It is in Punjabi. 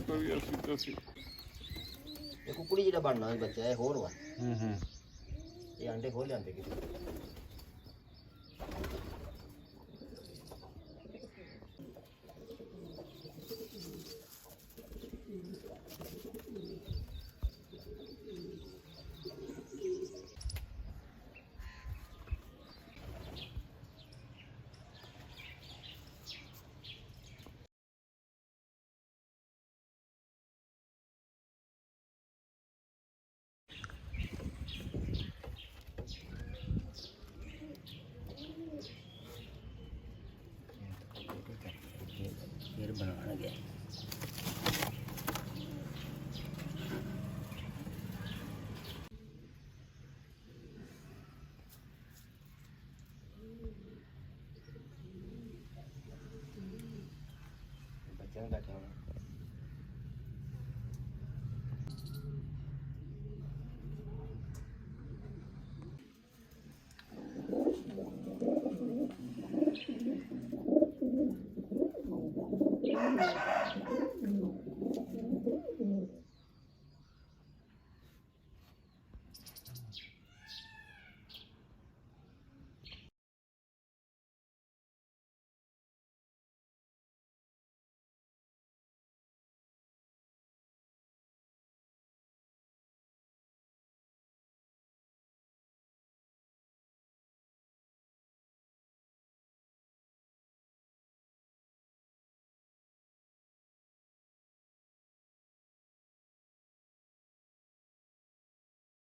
ਕਰੀ ਅਸੀਂ ਇਹ ਕੁਕੜੀ ਜਿਹੜਾ ਬਣਨਾ ਸੀ ਬੱਚਾ ਇਹ ਹੋਰ ਵਾ ਹੂੰ ਇਹ ਆਂਡੇ ਖੋਲ ਲਿਆਂਦੇ ਕਿਤੇ फिर बनाना गया बच्चे बैठे होना